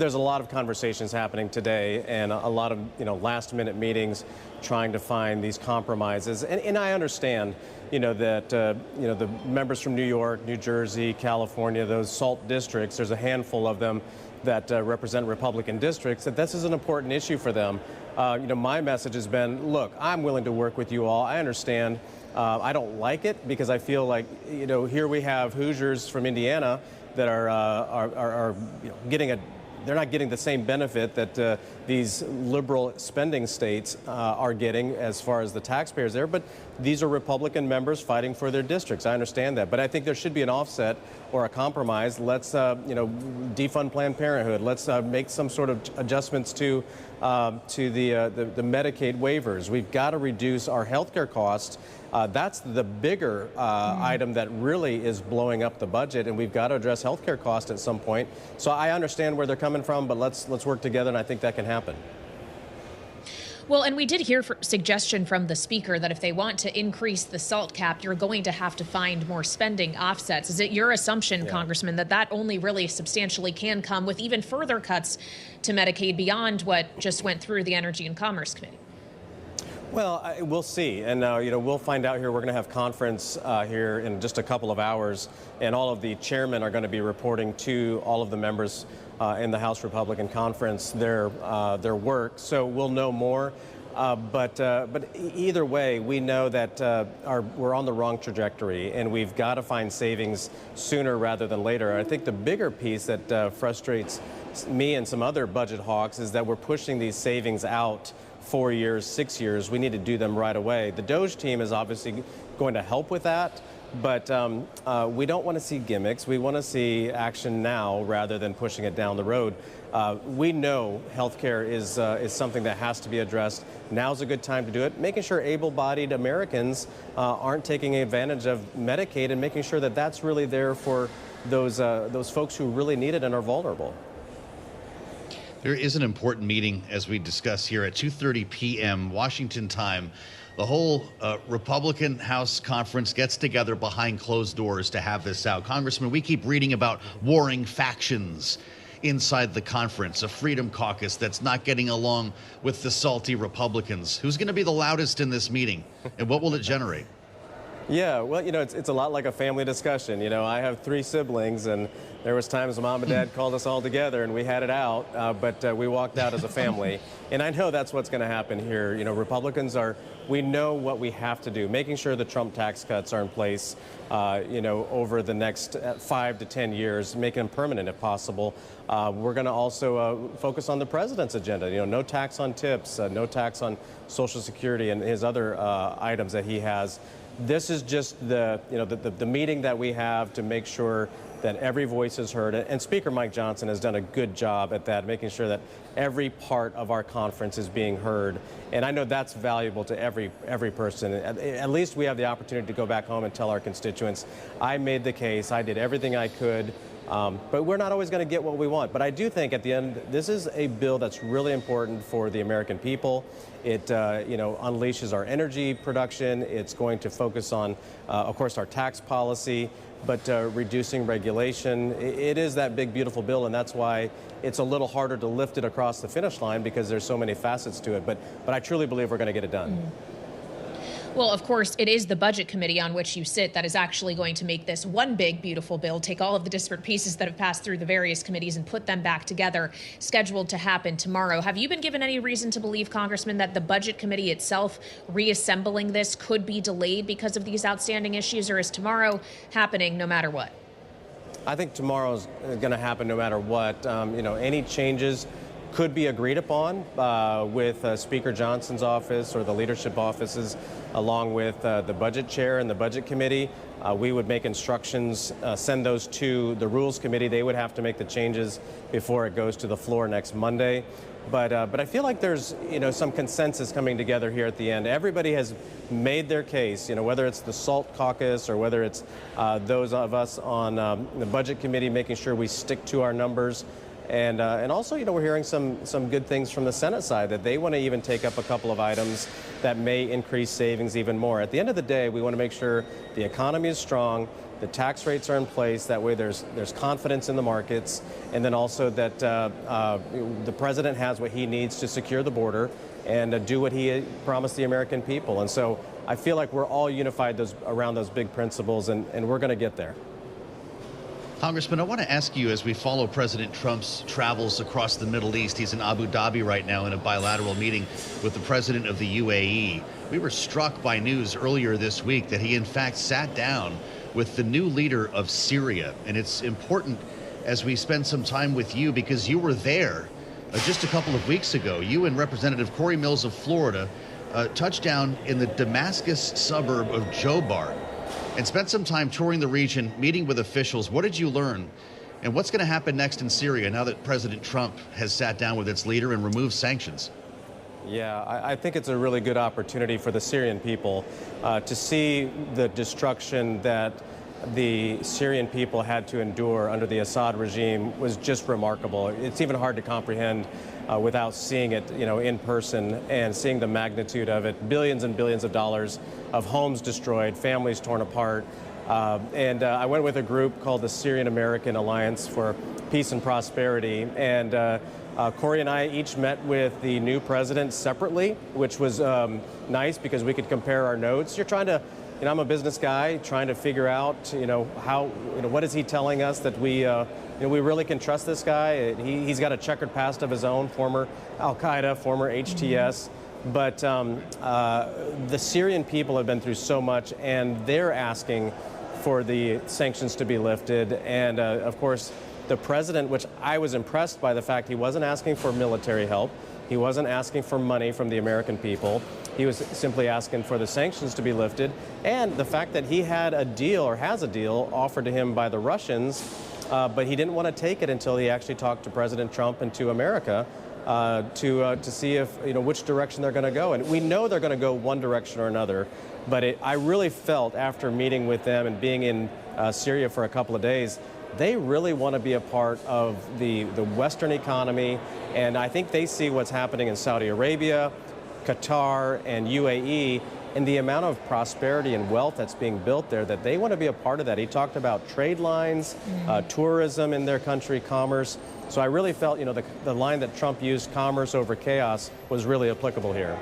There's a lot of conversations happening today and a lot of, last minute meetings trying to find these compromises. And I understand, that, the members from New York, New Jersey, California, those SALT districts, there's a handful of them that represent Republican districts, that this is an important issue for them. My message has been, look, I'm willing to work with you all. I understand. I don't like it because I feel like, here we have Hoosiers from Indiana that are getting they're not getting the same benefit that these liberal spending states are getting as far as the taxpayers there. But these are Republican members fighting for their districts. I understand that. But I think there should be an offset or a compromise. Let's, defund Planned Parenthood. Let's make some sort of adjustments to the Medicaid waivers. We've got to reduce our health care costs. That's the bigger item that really is blowing up the budget, and we've got to address health care costs at some point. So I understand where they're coming from, but let's work together, and I think that can happen. Well, and we did hear suggestion from the speaker that if they want to increase the SALT cap, you're going to have to find more spending offsets. Is it your assumption, Congressman, that only really substantially can come with even further cuts to Medicaid beyond what just went through the Energy and Commerce Committee? Well, we'll see. And, we'll find out here. We're going to have conference here in just a couple of hours, and all of the chairmen are going to be reporting to all of the members in the House Republican Conference their work. So we'll know more. But either way, we know that we're on the wrong trajectory, and we've got to find savings sooner rather than later. I think the bigger piece that frustrates me and some other budget hawks is that we're pushing these savings out 4 years, 6 years. We need to do them right away. The DOGE team is obviously going to help with that, but we don't want to see gimmicks. We want to see action now rather than pushing it down the road. We know healthcare is something that has to be addressed. Now's a good time to do it. Making sure able-bodied Americans aren't taking advantage of Medicaid, and making sure that that's really there for those folks who really need it and are vulnerable. There is an important meeting, as we discuss here, at 2:30 p.m. Washington time. The whole Republican House conference gets together behind closed doors to have this out. Congressman, we keep reading about warring factions inside the conference, a Freedom Caucus that's not getting along with the salty Republicans. Who's going to be the loudest in this meeting, and what will it generate? Yeah, well, it's a lot like a family discussion. I have 3 siblings, and there was times Mom and Dad called us all together and we had it out, but we walked out as a family. And I know that's what's going to happen here. Republicans we know what we have to do, making sure the Trump tax cuts are in place, over the next 5 to 10 years, making them permanent if possible. We're going to also focus on the president's agenda. No tax on tips, no tax on Social Security and his other items that he has. This is just the meeting that we have to make sure that every voice is heard. And Speaker Mike Johnson has done a good job at that, making sure that every part of our conference is being heard. And I know that's valuable to every person. At least we have the opportunity to go back home and tell our constituents, I made the case, I did everything I could. But we're not always going to get what we want. But I do think at the end, this is a bill that's really important for the American people. It, unleashes our energy production. It's going to focus on, of course, our tax policy, but reducing regulation. It is that big, beautiful bill, and that's why it's a little harder to lift it across the finish line because there's so many facets to it. But I truly believe we're going to get it done. Well, of course, it is the Budget Committee on which you sit that is actually going to make this one big, beautiful bill, take all of the disparate pieces that have passed through the various committees and put them back together, scheduled to happen tomorrow. Have you been given any reason to believe, Congressman, that the Budget Committee itself reassembling this could be delayed because of these outstanding issues, or is tomorrow happening no matter what? I think tomorrow's going to happen no matter what. Any changes could be agreed upon with Speaker Johnson's office or the leadership offices, along with the budget chair and the budget committee. We would make instructions, send those to the rules committee. They would have to make the changes before it goes to the floor next Monday. But I feel like there's some consensus coming together here at the end. Everybody has made their case, whether it's the SALT caucus or whether it's those of us on the budget committee making sure we stick to our numbers. And also, we're hearing some good things from the Senate side, that they want to even take up a couple of items that may increase savings even more. At the end of the day, we want to make sure the economy is strong, the tax rates are in place. That way there's confidence in the markets, and then also that the president has what he needs to secure the border and do what he promised the American people. And so I feel like we're all unified around those big principles, and we're going to get there. Congressman, I want to ask you, as we follow President Trump's travels across the Middle East, he's in Abu Dhabi right now in a bilateral meeting with the president of the UAE. We were struck by news earlier this week that he in fact sat down with the new leader of Syria. And it's important as we spend some time with you because you were there just a couple of weeks ago. You and Representative Corey Mills of Florida touched down in the Damascus suburb of Jobar and spent some time touring the region, meeting with officials. What did you learn? And what's going to happen next in Syria now that President Trump has sat down with its leader and removed sanctions? Yeah, I think it's a really good opportunity for the Syrian people to see the destruction that the Syrian people had to endure under the Assad regime was just remarkable. It's even hard to comprehend without seeing it, in person and seeing the magnitude of it. Billions and billions of dollars of homes destroyed, families torn apart. And I went with a group called the Syrian American Alliance for Peace and Prosperity. And Corey and I each met with the new president separately, which was nice because we could compare our notes. You're trying to, I'm a business guy trying to figure out, how, what is he telling us that we really can trust this guy. He's got a checkered past of his own, former Al-Qaeda, former HTS. But the Syrian people have been through so much, and they're asking for the sanctions to be lifted. And of course, the president, which I was impressed by the fact he wasn't asking for military help. He wasn't asking for money from the American people. He was simply asking for the sanctions to be lifted. And the fact that he had a deal, or has a deal, offered to him by the Russians, but he didn't want to take it until he actually talked to President Trump and to America to see if, which direction they're going to go. And we know they're going to go one direction or another. But I really felt after meeting with them and being in Syria for a couple of days, they really want to be a part of the Western economy. And I think they see what's happening in Saudi Arabia, Qatar, and UAE, and the amount of prosperity and wealth that's being built there, that they want to be a part of that. He talked about trade lines, tourism in their country, commerce. So I really felt, the line that Trump used, commerce over chaos, was really applicable here.